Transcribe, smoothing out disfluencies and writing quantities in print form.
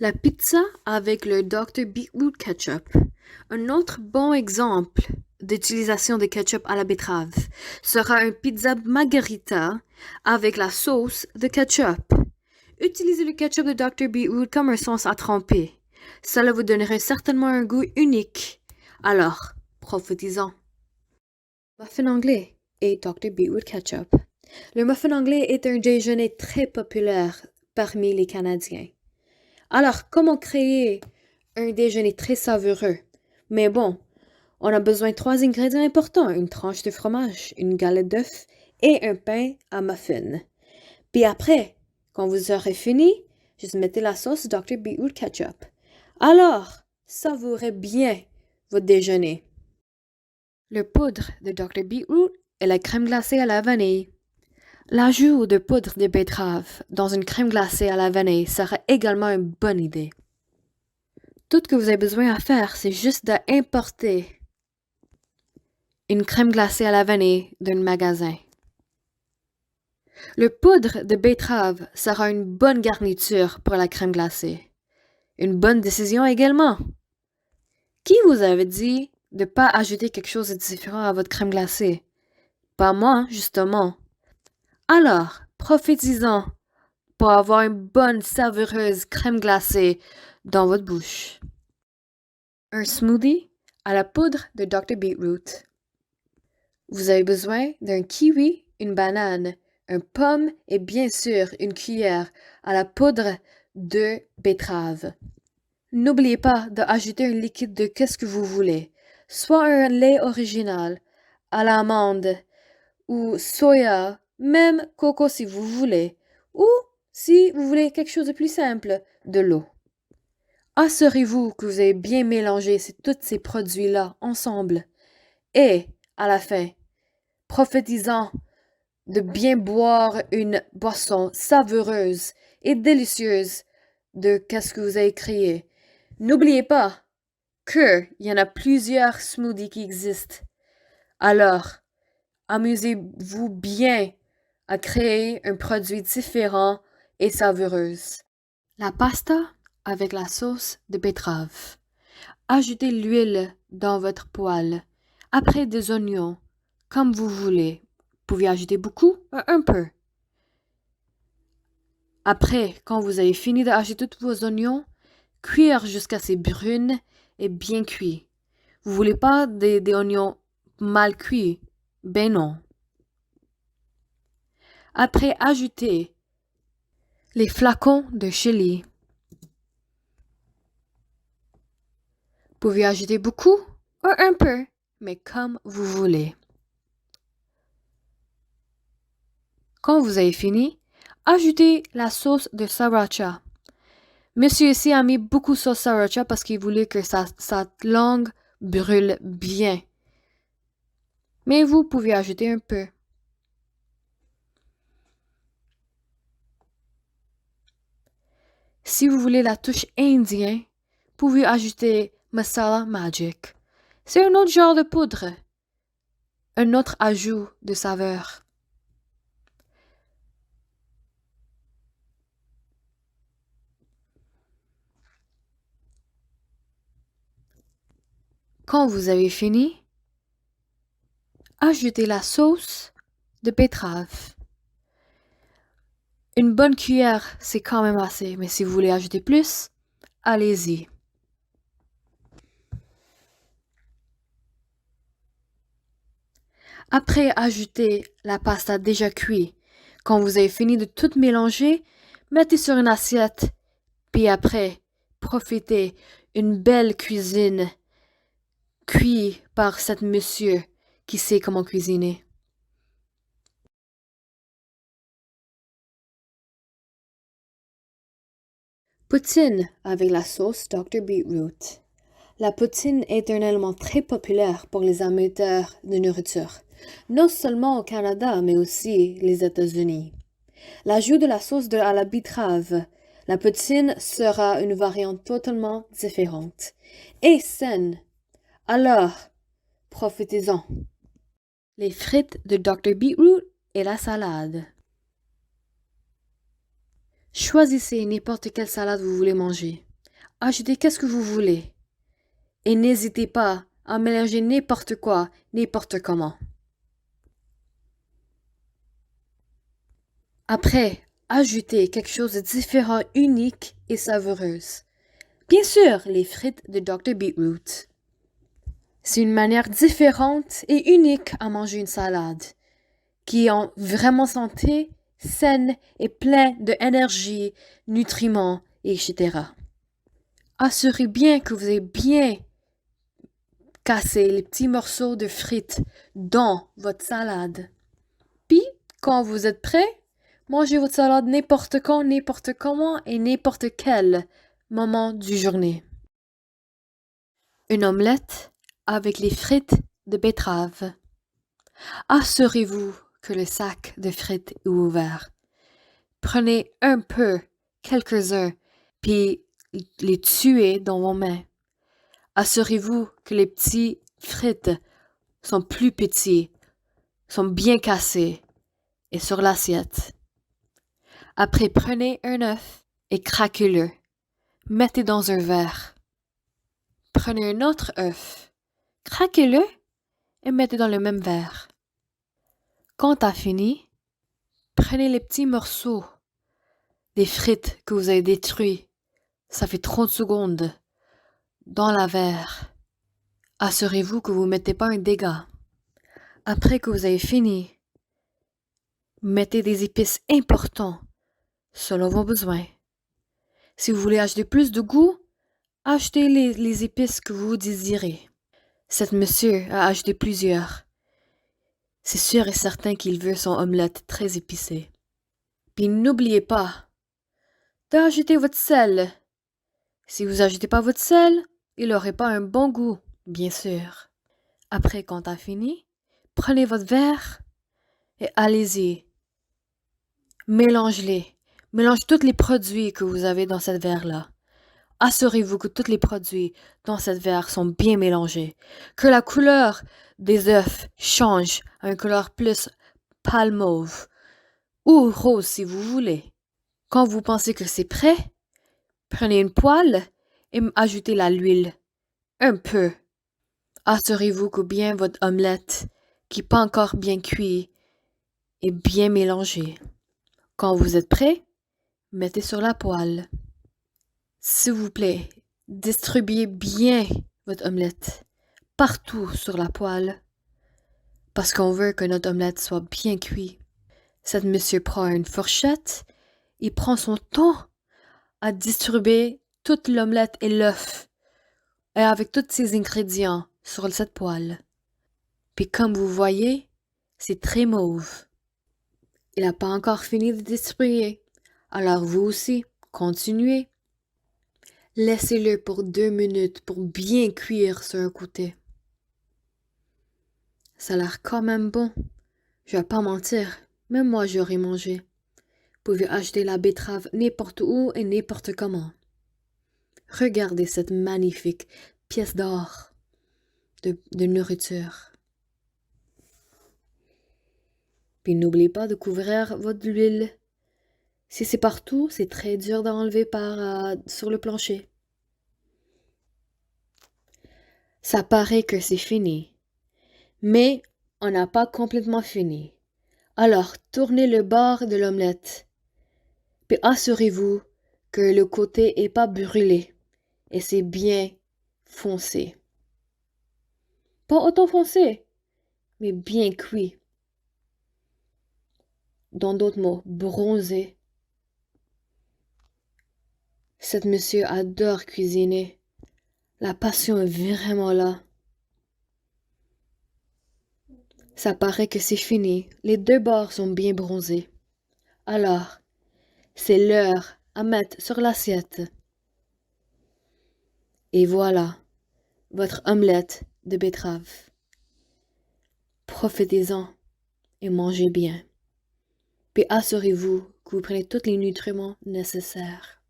La pizza avec le Dr. Beetroot Ketchup. Un autre bon exemple d'utilisation de ketchup à la betterave sera une pizza margherita avec la sauce de ketchup. Utilisez le ketchup de Dr. Beetroot comme un sauce à tremper. Cela vous donnerait certainement un goût unique. Alors, profitez-en. Muffin anglais et Dr. Beetroot Ketchup. Le muffin anglais est un déjeuner très populaire parmi les Canadiens. Alors, comment créer un déjeuner très savoureux? Mais bon, on a besoin de 3 ingrédients importants, une tranche de fromage, une galette d'œuf et un pain à muffin. Puis après, quand vous aurez fini, juste mettez la sauce Dr. Beetroot Ketchup. Alors, savourez bien votre déjeuner. Le poudre de Dr. Beetroot et la crème glacée à la vanille. L'ajout de poudre de betterave dans une crème glacée à la vanille serait également une bonne idée. Tout ce que vous avez besoin à faire, c'est juste d'importer une crème glacée à la vanille d'un magasin. Le poudre de betterave sera une bonne garniture pour la crème glacée. Une bonne décision également. Qui vous avait dit de ne pas ajouter quelque chose de différent à votre crème glacée? Pas moi, justement. Alors, profitez-en pour avoir une bonne savoureuse crème glacée dans votre bouche. Un smoothie à la poudre de Dr. Beetroot. Vous avez besoin d'un kiwi, une banane, une pomme et bien sûr une cuillère à la poudre de betterave. N'oubliez pas d'ajouter un liquide de qu'est-ce que vous voulez, soit un lait original, à l'amande ou soya, même coco si vous voulez, ou si vous voulez quelque chose de plus simple, de l'eau. Assurez-vous que vous avez bien mélangé tous ces produits-là ensemble. Et, à la fin, profitez-en de bien boire une boisson savoureuse et délicieuse de qu'est-ce que vous avez créé. N'oubliez pas qu'il y en a plusieurs smoothies qui existent. Alors, amusez-vous bien à créer un produit différent et savoureuse. La pasta avec la sauce de betterave. Ajoutez l'huile dans votre poêle. Après des oignons, comme vous voulez. Vous pouvez ajouter beaucoup ou un peu. Après, quand vous avez fini d'ajouter tous vos oignons, cuire jusqu'à ce brunes et bien cuits. Vous voulez pas des oignons mal cuits? Ben non. Après, ajoutez les flacons de chili. Vous pouvez ajouter beaucoup ou un peu, mais comme vous voulez. Quand vous avez fini, ajoutez la sauce de sriracha. Monsieur ici a mis beaucoup de sauce sriracha parce qu'il voulait que sa langue brûle bien. Mais vous pouvez ajouter un peu. Si vous voulez la touche indienne, vous pouvez ajouter masala magic. C'est un autre genre de poudre. Un autre ajout de saveur. Quand vous avez fini, ajoutez la sauce de betterave. Une bonne cuillère, c'est quand même assez, mais si vous voulez ajouter plus, allez-y. Après, ajoutez la pasta déjà cuite. Quand vous avez fini de tout mélanger, mettez sur une assiette. Puis après, profitez une belle cuisine cuite par cet monsieur qui sait comment cuisiner. Poutine avec la sauce Dr. Beetroot. La poutine est un aliment très populaire pour les amateurs de nourriture, non seulement au Canada, mais aussi les États-Unis. L'ajout de la sauce à la betterave, la poutine sera une variante totalement différente et saine. Alors, profitez-en. Les frites de Dr. Beetroot et la salade. Choisissez n'importe quelle salade vous voulez manger. ajoutez qu'est-ce que vous voulez. Et n'hésitez pas à mélanger n'importe quoi, n'importe comment. Après, ajoutez quelque chose de différent, unique et savoureuse. Bien sûr, les frites de Dr. Beetroot. C'est une manière différente et unique à manger une salade, qui est vraiment santé, saine et pleine d'énergie, nutriments, etc. Assurez bien que vous avez bien cassé les petits morceaux de frites dans votre salade. Puis, quand vous êtes prêt, mangez votre salade n'importe quand, n'importe comment et n'importe quel moment du journée. Une omelette avec les frites de betterave. Assurez-vous que le sac de frites est ouvert. Prenez un peu, quelques-uns, puis les tuez dans vos mains. Assurez-vous que les petits frites sont plus petits, sont bien cassés et sur l'assiette. Après, prenez un œuf et craquez-le. Mettez dans un verre. Prenez un autre œuf, craquez-le et mettez dans le même verre. Quand t'as fini, prenez les petits morceaux des frites que vous avez détruits. Ça fait 30 secondes. Dans la verre. Assurez-vous que vous ne mettez pas un dégât. Après que vous avez fini, mettez des épices importantes selon vos besoins. Si vous voulez acheter plus de goût, achetez les épices que vous désirez. Cet monsieur a acheté plusieurs. C'est sûr et certain qu'il veut son omelette très épicée. Puis n'oubliez pas d'ajouter votre sel. Si vous n'ajoutez pas votre sel, il n'aurait pas un bon goût, bien sûr. Après, quand t'as fini, prenez votre verre et allez-y. Mélangez-les. Mélange tous les produits que vous avez dans cette verre-là. Assurez-vous que tous les produits dans cette verre sont bien mélangés. Que la couleur des œufs change à une couleur plus pâle mauve ou rose si vous voulez. Quand vous pensez que c'est prêt, prenez une poêle et ajoutez l'huile. Un peu. Assurez-vous que bien votre omelette, qui n'est pas encore bien cuite, est bien mélangée. Quand vous êtes prêt, mettez sur la poêle. S'il vous plaît, distribuez bien votre omelette partout sur la poêle parce qu'on veut que notre omelette soit bien cuite. Cet monsieur prend une fourchette, il prend son temps à distribuer toute l'omelette et l'œuf et avec tous ces ingrédients sur cette poêle. Puis comme vous voyez, c'est très mauve. Il n'a pas encore fini de distribuer. Alors vous aussi, continuez. Laissez-le pour 2 minutes pour bien cuire sur un côté. Ça a l'air quand même bon. Je vais pas mentir, même moi j'aurais mangé. Vous pouvez acheter la betterave n'importe où et n'importe comment. Regardez cette magnifique pièce d'or de nourriture. Puis n'oubliez pas de couvrir votre huile. Si c'est partout, c'est très dur d'enlever sur le plancher. Ça paraît que c'est fini. Mais on n'a pas complètement fini. Alors, tournez le bord de l'omelette. Puis assurez-vous que le côté est pas brûlé et c'est bien foncé. Pas autant foncé, mais bien cuit. Dans d'autres mots, bronzé. Cet monsieur adore cuisiner. La passion est vraiment là. Ça paraît que c'est fini. Les 2 bords sont bien bronzés. Alors, c'est l'heure à mettre sur l'assiette. Et voilà, votre omelette de betterave. Profitez-en et mangez bien. Puis assurez-vous que vous prenez tous les nutriments nécessaires.